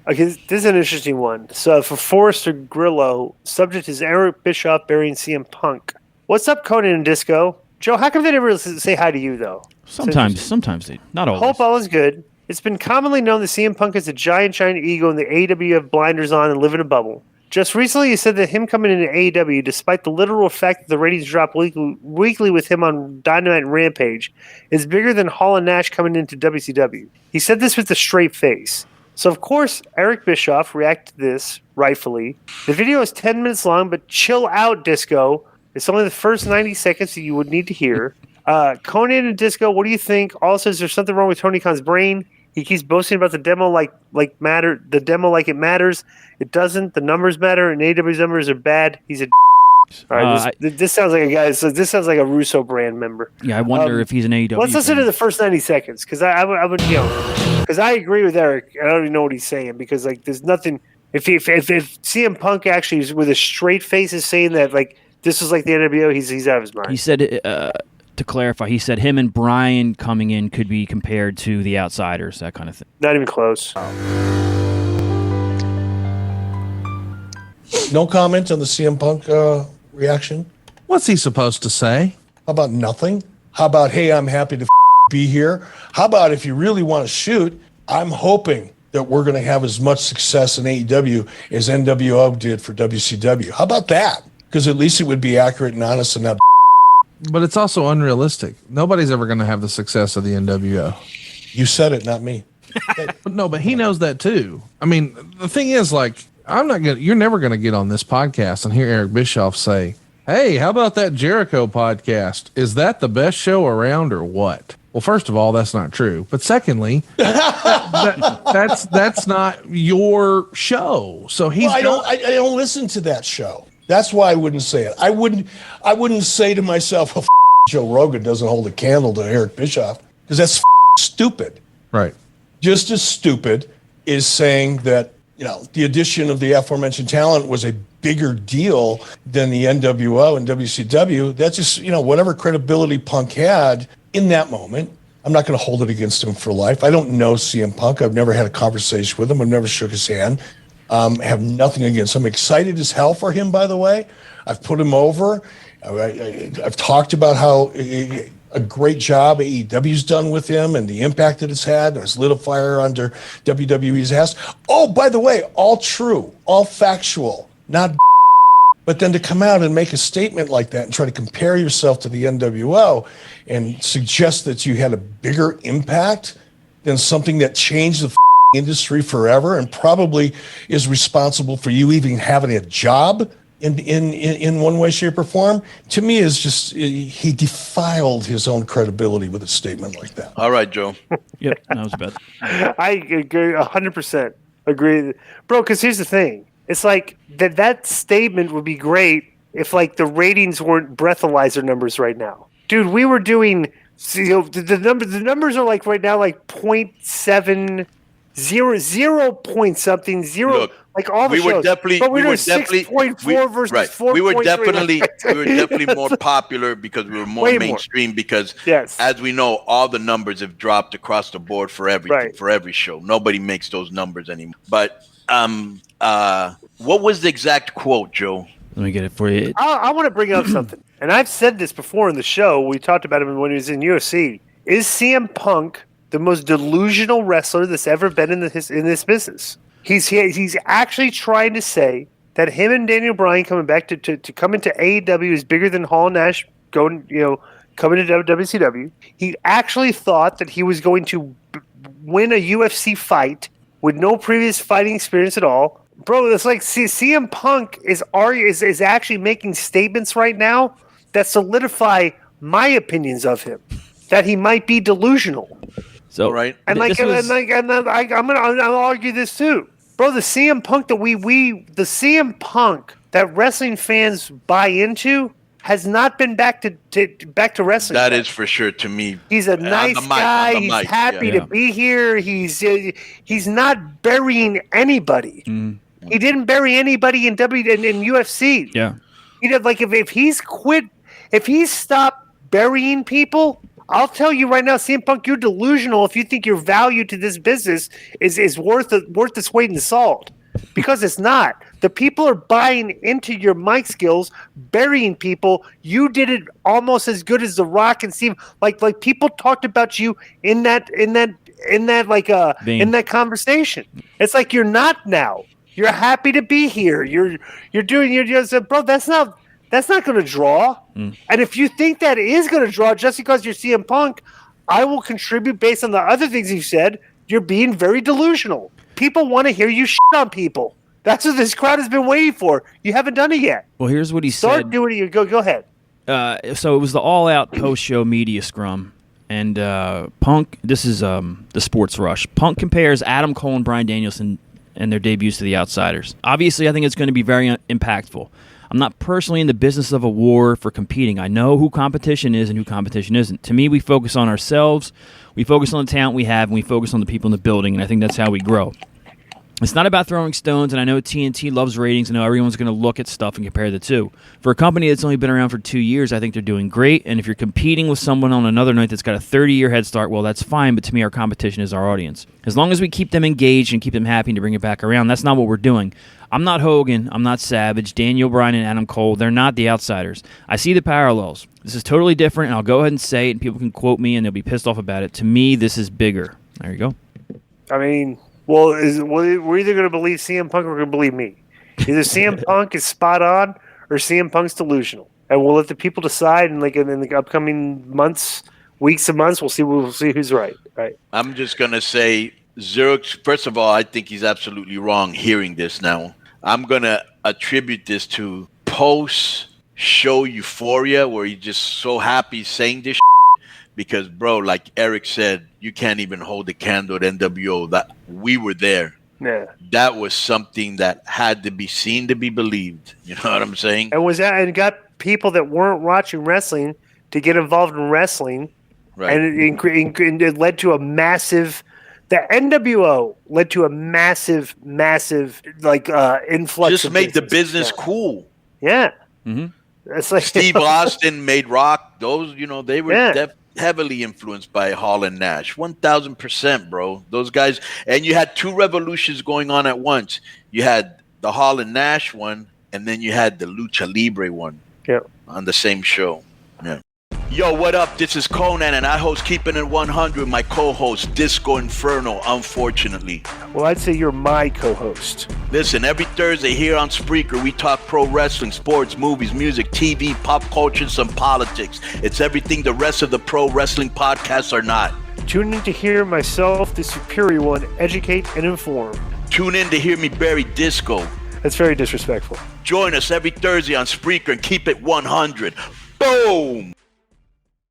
Okay, this is an interesting one. So for Forrester Grillo, subject is Eric Bischoff burying CM Punk. What's up, Konnan and Disco? Joe, how come they never say hi to you, though? Sometimes they, not always. Hope all is good. It's been commonly known that CM Punk has a giant ego and the AEW have blinders on and live in a bubble. Just recently, you said that him coming into AEW, despite the literal fact that the ratings drop weekly with him on Dynamite and Rampage, is bigger than Hall and Nash coming into WCW. He said this with a straight face. So, of course, Eric Bischoff reacted to this, rightfully. The video is 10 minutes long, but chill out, Disco. It's only the first 90 seconds that you would need to hear. Konnan and Disco, what do you think? Also, is there something wrong with Tony Khan's brain? He keeps boasting about the demo like it matters. It doesn't. The numbers matter, and AEW's numbers are bad. He's a all right, this sounds like a guy. So this sounds like a Russo brand member. Yeah, I wonder if he's an AEW. Let's listen to the first 90 seconds because I would because I agree with Eric. I don't even know what he's saying because like there's nothing. If CM Punk actually is with a straight face is saying that like this is like the NWO, he's out of his mind. He said to clarify, he said him and Bryan coming in could be compared to the Outsiders, that kind of thing. Not even close. No comment on the CM Punk reaction? What's he supposed to say? How about nothing? How about, hey, I'm happy to be here? How about if you really want to shoot, I'm hoping that we're going to have as much success in AEW as NWO did for WCW. How about that? Because at least it would be accurate and honest and not. But it's also unrealistic. Nobody's ever going to have the success of the NWO. You said it, not me. No, but he knows that too. I mean, the thing is, like, you're never going to get on this podcast and hear Eric Bischoff say, hey, how about that Jericho podcast? Is that the best show around or what? Well, first of all, that's not true. But secondly, that's not your show. So I don't listen to that show. That's why I wouldn't say it. I wouldn't say to myself, oh, Joe Rogan doesn't hold a candle to Eric Bischoff because that's stupid. Right. Just as stupid is saying that, the addition of the aforementioned talent was a bigger deal than the NWO and WCW. That's just, whatever credibility Punk had in that moment. I'm not going to hold it against him for life. I don't know CM Punk. I've never had a conversation with him. I've never shook his hand. Have nothing against him. I'm excited as hell for him, by the way. I've put him over. I've talked about how a great job AEW's done with him and the impact that it's had. It's lit a fire under WWE's ass. Oh, by the way, all true, all factual, not. But then to come out and make a statement like that and try to compare yourself to the NWO and suggest that you had a bigger impact than something that changed the industry forever and probably is responsible for you even having a job in one way, shape, or form, to me is just, he defiled his own credibility with a statement like that. All right, Joe. Yep, that was bad. I agree 100%. Agree. Bro, because here's the thing. It's like that statement would be great if like the ratings weren't breathalyzer numbers right now. Dude, we were doing, the numbers are like right now like 0.7, 0 point something, zero. Look, like all the we shows. were definitely, but we were 6.4 versus right. 4.3. We were definitely more popular because we were more mainstream. Because as we know, all the numbers have dropped across the board for everything, for every show. Nobody makes those numbers anymore. But what was the exact quote, Joe? Let me get it for you. I want to bring up something, and I've said this before in the show. We talked about him when he was in UFC. Is CM Punk the most delusional wrestler that's ever been in this business? He's actually trying to say that him and Daniel Bryan coming back to come into AEW is bigger than Hall and Nash coming to WCW. He actually thought that he was going to win a UFC fight with no previous fighting experience at all. Bro, it's like CM Punk is actually making statements right now that solidify my opinions of him, that he might be delusional. So right, and I'm gonna argue this too, bro. The CM Punk the CM Punk that wrestling fans buy into has not been back to wrestling. That is for sure to me. He's a nice guy. He's happy to be here. He's not burying anybody. He didn't bury anybody in UFC. Yeah, he did. Like if he's quit, if he's stopped burying people, I'll tell you right now, CM Punk, you're delusional if you think your value to this business is worth its weight in salt, because it's not. The people are buying into your mic skills, burying people. You did it almost as good as The Rock and Steve. Like people talked about you in that conversation. It's like you're not now. You're happy to be here. You're just bro. That's not going to draw. And if you think that is going to draw just because you're CM Punk, I will contribute based on the other things you said. You're being very delusional. People want to hear you shit on people. That's what this crowd has been waiting for. You haven't done it yet. Well, here's what he said. Start doing it. Go ahead. So it was the all-out post-show media scrum. And Punk, this is the Sports Rush. Punk compares Adam Cole and Bryan Danielson and their debuts to the Outsiders. Obviously, I think it's going to be very impactful. I'm not personally in the business of a war for competing. I know who competition is and who competition isn't. To me, we focus on ourselves, we focus on the talent we have, and we focus on the people in the building, and I think that's how we grow. It's not about throwing stones, and I know TNT loves ratings. I know everyone's going to look at stuff and compare the two. For a company that's only been around for 2 years, I think they're doing great, and if you're competing with someone on another night that's got a 30-year head start, well, that's fine, but to me, our competition is our audience. As long as we keep them engaged and keep them happy to bring it back around, that's not what we're doing. I'm not Hogan, I'm not Savage, Daniel Bryan and Adam Cole, they're not the Outsiders. I see the parallels. This is totally different, and I'll go ahead and say it, and people can quote me, and they'll be pissed off about it. To me, this is bigger. There you go. I mean... Well, we're either going to believe CM Punk or we're going to believe me. Either CM Punk is spot on or CM Punk's delusional, and we'll let the people decide. And in the upcoming weeks and months, we'll see who's right. Right. I'm just going to say zero. First of all, I think he's absolutely wrong hearing this now. I'm going to attribute this to post-show euphoria, where he's just so happy saying this. Because, bro, like Eric said, you can't even hold a candle to NWO. That we were there. Yeah. That was something that had to be seen to be believed. You know what I'm saying? And got people that weren't watching wrestling to get involved in wrestling. Right. And it led to a massive. The NWO led to a massive influx. Just made the business cool. Yeah. Mm-hmm. It's like Steve Austin made Rock. Those, they were heavily influenced by Hall and Nash. 1,000%, bro. Those guys. And you had two revolutions going on at once. You had the Hall and Nash one, and then you had the Lucha Libre one on the same show. Yeah. Yo, what up? This is Konnan, and I host Keeping It 100, my co-host, Disco Inferno, unfortunately. Well, I'd say you're my co-host. Listen, every Thursday here on Spreaker, we talk pro wrestling, sports, movies, music, TV, pop culture, and some politics. It's everything the rest of the pro wrestling podcasts are not. Tune in to hear myself, the superior one, educate and inform. Tune in to hear me bury Disco. That's very disrespectful. Join us every Thursday on Spreaker and keep it 100. Boom!